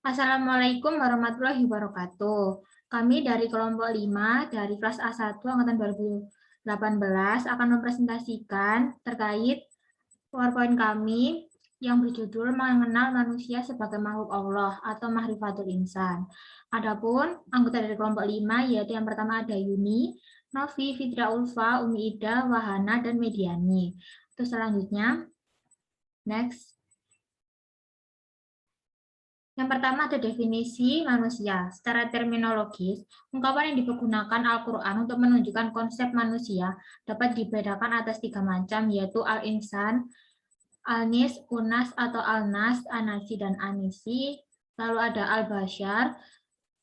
Assalamualaikum warahmatullahi wabarakatuh. Kami dari kelompok 5 dari kelas A1 angkatan 2018 akan mempresentasikan terkait PowerPoint kami yang berjudul Mengenal Manusia sebagai Makhluk Allah atau Mahrifatul Insan. Adapun anggota dari kelompok 5 yaitu yang pertama ada Yuni, Novi, Fitra Ulfa, Umi Ida, Wahana, dan Mediani. Terus selanjutnya, next. Yang pertama ada definisi manusia. Secara terminologis, ungkapan yang dipergunakan Al-Quran untuk menunjukkan konsep manusia dapat dibedakan atas 3 macam, yaitu Al-Insan, Al-Nis, Unas atau Al-Nas, Anasi, dan Anisi. Lalu ada Al-Bashar,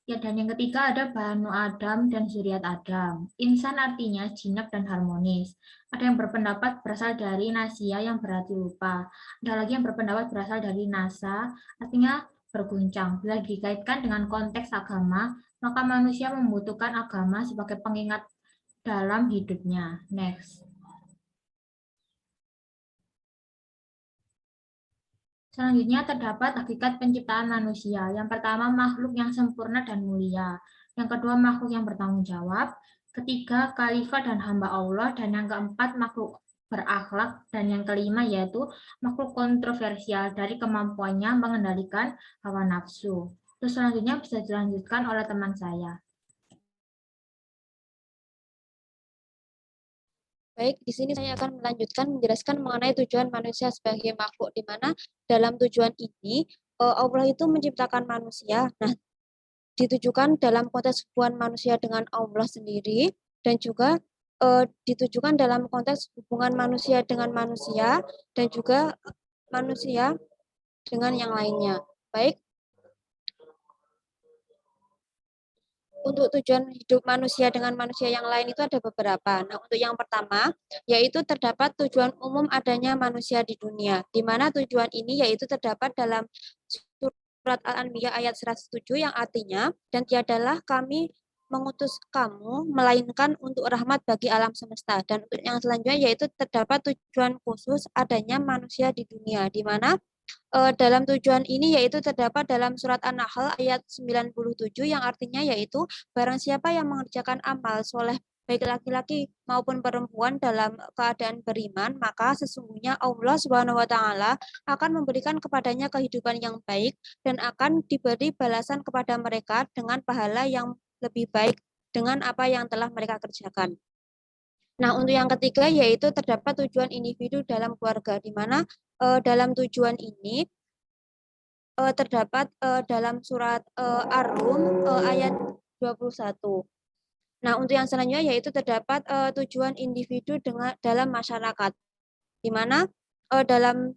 ya, dan yang ketiga ada Banu Adam dan Zuriat Adam. Insan artinya jinak dan harmonis. Ada yang berpendapat berasal dari Nasia yang berarti lupa. Ada lagi yang berpendapat berasal dari Nasa, artinya berguncang. Bila dikaitkan dengan konteks agama, maka manusia membutuhkan agama sebagai pengingat dalam hidupnya. Next. Selanjutnya terdapat hakikat penciptaan manusia. Yang pertama, makhluk yang sempurna dan mulia. Yang kedua, makhluk yang bertanggung jawab. Ketiga, khalifah dan hamba Allah. Dan yang keempat, makhluk berakhlak. Dan yang kelima, yaitu makhluk kontroversial dari kemampuannya mengendalikan hawa nafsu. Terus selanjutnya bisa dilanjutkan oleh teman saya. Baik, di sini saya akan melanjutkan menjelaskan mengenai tujuan manusia sebagai makhluk, di mana dalam tujuan ini Allah itu menciptakan manusia. Nah, ditujukan dalam konteks hubungan manusia dengan Allah sendiri dan juga ditujukan dalam konteks hubungan manusia dengan manusia dan juga manusia dengan yang lainnya. Baik, untuk tujuan hidup manusia dengan manusia yang lain itu ada beberapa. Nah, untuk yang pertama, yaitu terdapat tujuan umum adanya manusia di dunia, di mana tujuan ini yaitu terdapat dalam surat Al-Anbiya ayat 107 yang artinya, dan tiadalah kami mengutus kamu, melainkan untuk rahmat bagi alam semesta. Dan untuk yang selanjutnya yaitu terdapat tujuan khusus adanya manusia di dunia, di mana dalam tujuan ini yaitu terdapat dalam surat An-Nahl ayat 97 yang artinya yaitu barang siapa yang mengerjakan amal soleh baik laki-laki maupun perempuan dalam keadaan beriman, maka sesungguhnya Allah Subhanahu wa taala akan memberikan kepadanya kehidupan yang baik dan akan diberi balasan kepada mereka dengan pahala yang lebih baik dengan apa yang telah mereka kerjakan. Nah, untuk yang ketiga yaitu terdapat tujuan individu dalam keluarga, di mana dalam tujuan ini terdapat dalam surat Ar-Rum ayat 21. Nah, untuk yang selanjutnya yaitu terdapat tujuan individu dalam masyarakat, di mana dalam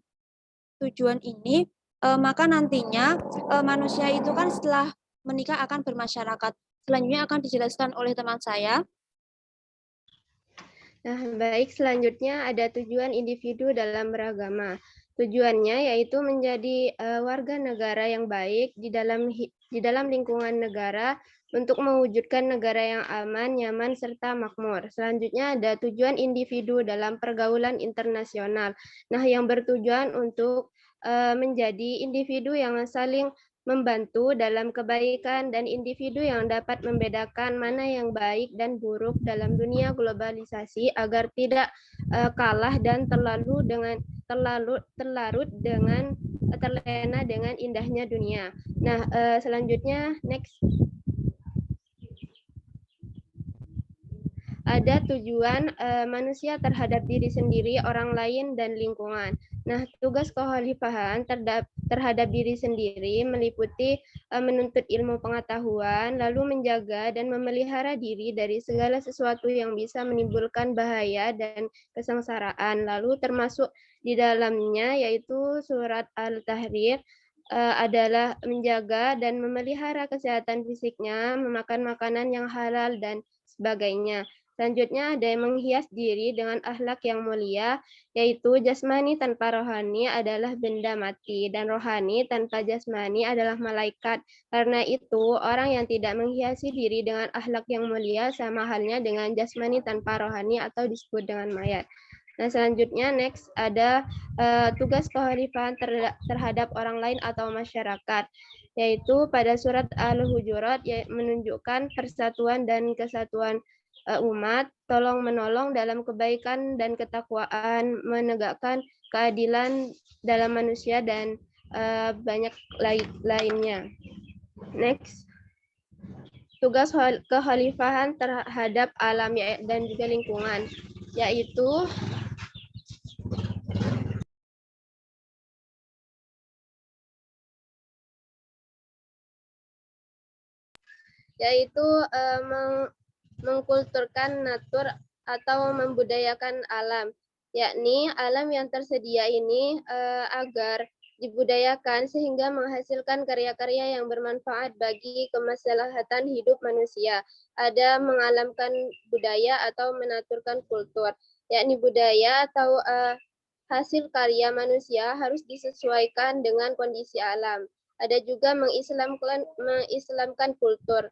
tujuan ini maka nantinya manusia itu kan setelah menikah akan bermasyarakat. Selanjutnya akan dijelaskan oleh teman saya. Nah, baik, selanjutnya ada tujuan individu dalam beragama. Tujuannya yaitu menjadi warga negara yang baik di dalam lingkungan negara untuk mewujudkan negara yang aman, nyaman, serta makmur. Selanjutnya ada tujuan individu dalam pergaulan internasional. Nah, yang bertujuan untuk menjadi individu yang saling membantu dalam kebaikan dan individu yang dapat membedakan mana yang baik dan buruk dalam dunia globalisasi agar tidak kalah dan terlarut dengan terlena dengan indahnya dunia. Nah, selanjutnya next. Ada tujuan manusia terhadap diri sendiri, orang lain, dan lingkungan. Nah, tugas kekhalifahan terhadap diri sendiri meliputi menuntut ilmu pengetahuan, lalu menjaga dan memelihara diri dari segala sesuatu yang bisa menimbulkan bahaya dan kesengsaraan. Lalu termasuk di dalamnya yaitu surat Al-Tahrir adalah menjaga dan memelihara kesehatan fisiknya, memakan makanan yang halal, dan sebagainya. Selanjutnya ada yang menghias diri dengan akhlak yang mulia, yaitu jasmani tanpa rohani adalah benda mati, dan rohani tanpa jasmani adalah malaikat. Karena itu, orang yang tidak menghiasi diri dengan akhlak yang mulia sama halnya dengan jasmani tanpa rohani atau disebut dengan mayat. Nah, selanjutnya next ada tugas kekhalifahan terhadap orang lain atau masyarakat, yaitu pada surat Al-Hujurat menunjukkan persatuan dan kesatuan umat, tolong menolong dalam kebaikan dan ketakwaan, menegakkan keadilan dalam manusia dan banyak lainnya. Next, tugas kekhalifahan terhadap alam dan juga lingkungan, yaitu mengkulturkan natur atau membudayakan alam, yakni alam yang tersedia ini agar dibudayakan sehingga menghasilkan karya-karya yang bermanfaat bagi kemaslahatan hidup manusia. Ada mengalamkan budaya atau menaturkan kultur, yakni budaya atau hasil karya manusia harus disesuaikan dengan kondisi alam. Ada juga mengislamkan kultur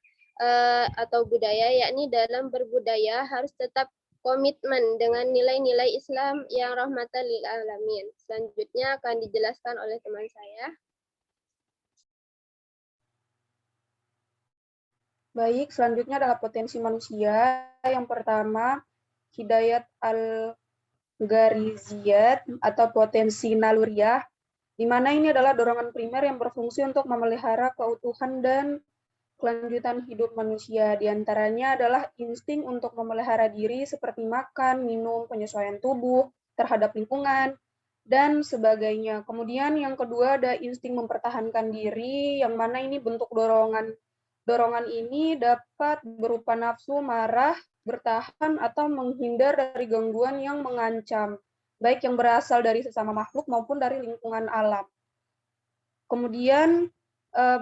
atau budaya, yakni dalam berbudaya harus tetap komitmen dengan nilai-nilai Islam yang rahmatan lil alamin. Selanjutnya akan dijelaskan oleh teman saya. Baik, selanjutnya adalah potensi manusia. Yang pertama, hidayat al-ghariziyat atau potensi naluriah, di mana ini adalah dorongan primer yang berfungsi untuk memelihara keutuhan dan kelanjutan hidup manusia. Di antaranya adalah insting untuk memelihara diri seperti makan, minum, penyesuaian tubuh terhadap lingkungan, dan sebagainya. Kemudian yang kedua ada insting mempertahankan diri, yang mana ini bentuk dorongan ini dapat berupa nafsu, marah, bertahan, atau menghindar dari gangguan yang mengancam, baik yang berasal dari sesama makhluk maupun dari lingkungan alam. Kemudian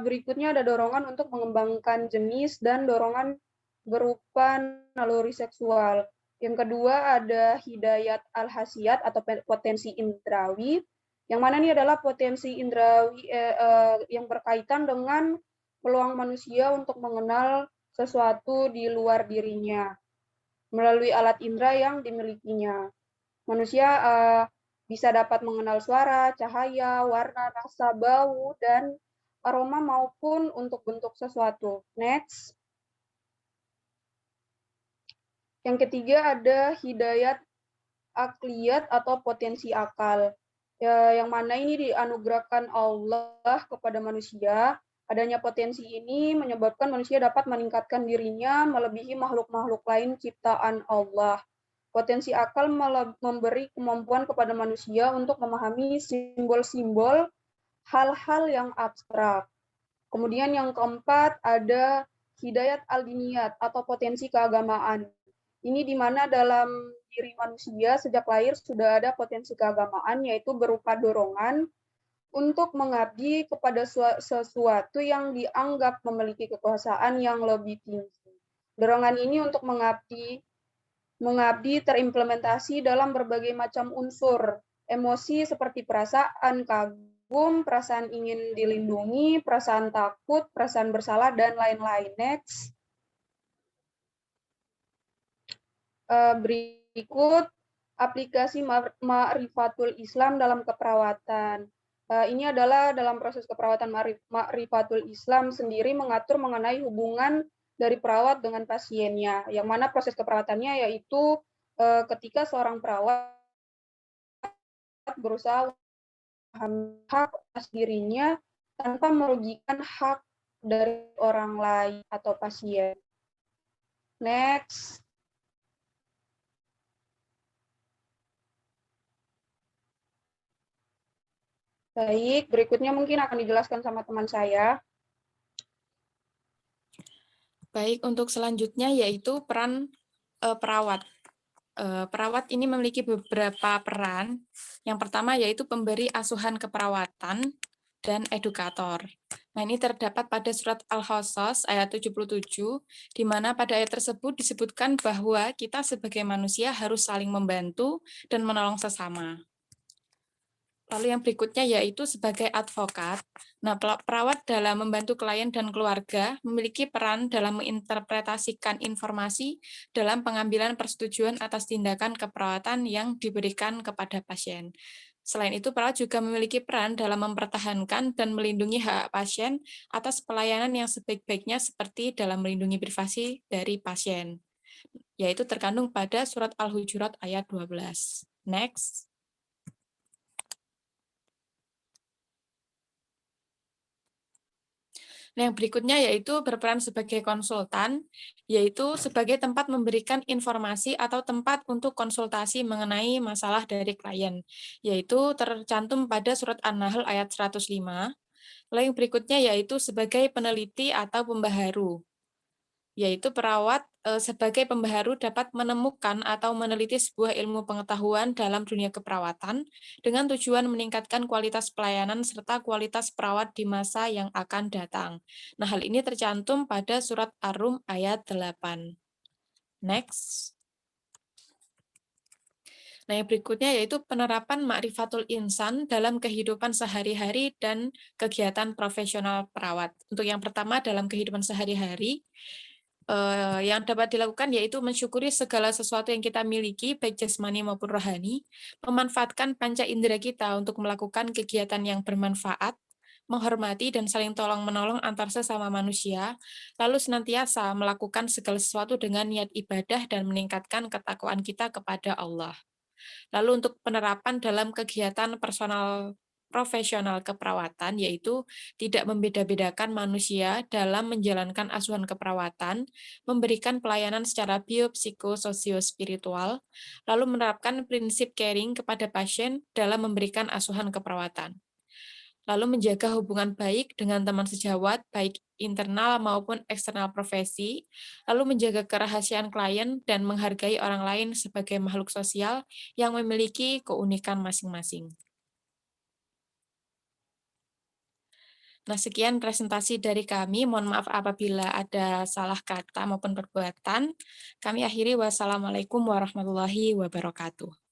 berikutnya ada dorongan untuk mengembangkan jenis dan dorongan berupa naluri seksual. Yang kedua ada hidayat al-hasiyat atau potensi indrawi, yang mana ini adalah potensi indrawi yang berkaitan dengan peluang manusia untuk mengenal sesuatu di luar dirinya melalui alat indera yang dimilikinya. Manusia bisa dapat mengenal suara, cahaya, warna, rasa, bau, dan aroma maupun untuk bentuk sesuatu. Next. Yang ketiga ada hidayat akliyat atau potensi akal. Yang mana ini dianugerahkan Allah kepada manusia. Adanya potensi ini menyebabkan manusia dapat meningkatkan dirinya melebihi makhluk-makhluk lain ciptaan Allah. Potensi akal memberi kemampuan kepada manusia untuk memahami simbol-simbol hal-hal yang abstrak. Kemudian yang keempat ada hidayat al-diniyat atau potensi keagamaan. Ini di mana dalam diri manusia sejak lahir sudah ada potensi keagamaan, yaitu berupa dorongan untuk mengabdi kepada sesuatu yang dianggap memiliki kekuasaan yang lebih tinggi. Dorongan ini untuk mengabdi terimplementasi dalam berbagai macam unsur emosi seperti perasaan kagum, perasaan ingin dilindungi, perasaan takut, perasaan bersalah, dan lain-lain. Next. Berikut aplikasi Ma'rifatul Islam dalam keperawatan. Ini adalah dalam proses keperawatan Ma'rifatul Islam sendiri mengatur mengenai hubungan dari perawat dengan pasiennya, yang mana proses keperawatannya yaitu ketika seorang perawat berusaha hak atas dirinya tanpa merugikan hak dari orang lain atau pasien. Next. Baik, berikutnya mungkin akan dijelaskan sama teman saya. Baik, untuk selanjutnya yaitu peran perawat. Perawat ini memiliki beberapa peran. Yang pertama yaitu pemberi asuhan keperawatan dan edukator. Nah, ini terdapat pada surat Al-Qasas ayat 77, di mana pada ayat tersebut disebutkan bahwa kita sebagai manusia harus saling membantu dan menolong sesama. Lalu yang berikutnya yaitu sebagai advokat. Nah, perawat dalam membantu klien dan keluarga memiliki peran dalam menginterpretasikan informasi dalam pengambilan persetujuan atas tindakan keperawatan yang diberikan kepada pasien. Selain itu, perawat juga memiliki peran dalam mempertahankan dan melindungi hak pasien atas pelayanan yang sebaik-baiknya seperti dalam melindungi privasi dari pasien, yaitu terkandung pada surat Al-Hujurat ayat 12. Next. Nah, yang berikutnya yaitu berperan sebagai konsultan, yaitu sebagai tempat memberikan informasi atau tempat untuk konsultasi mengenai masalah dari klien, yaitu tercantum pada surat An-Nahl ayat 105. Lalu yang berikutnya yaitu sebagai peneliti atau pembaharu, yaitu perawat sebagai pembaharu dapat menemukan atau meneliti sebuah ilmu pengetahuan dalam dunia keperawatan dengan tujuan meningkatkan kualitas pelayanan serta kualitas perawat di masa yang akan datang. Nah, hal ini tercantum pada surat Ar-Rum ayat 8. Next. Nah, yang berikutnya yaitu penerapan ma'rifatul insan dalam kehidupan sehari-hari dan kegiatan profesional perawat. Untuk yang pertama, dalam kehidupan sehari-hari, yang dapat dilakukan yaitu mensyukuri segala sesuatu yang kita miliki, baik jasmani maupun rohani, memanfaatkan panca indera kita untuk melakukan kegiatan yang bermanfaat, menghormati dan saling tolong-menolong antar sesama manusia, lalu senantiasa melakukan segala sesuatu dengan niat ibadah dan meningkatkan ketakwaan kita kepada Allah. Lalu untuk penerapan dalam kegiatan personal profesional keperawatan, yaitu tidak membeda-bedakan manusia dalam menjalankan asuhan keperawatan, memberikan pelayanan secara biopsiko-sosio-spiritual, lalu menerapkan prinsip caring kepada pasien dalam memberikan asuhan keperawatan. Lalu menjaga hubungan baik dengan teman sejawat, baik internal maupun eksternal profesi, lalu menjaga kerahasiaan klien dan menghargai orang lain sebagai makhluk sosial yang memiliki keunikan masing-masing. Nah, sekian presentasi dari kami. Mohon maaf apabila ada salah kata maupun perbuatan. Kami akhiri, wassalamualaikum warahmatullahi wabarakatuh.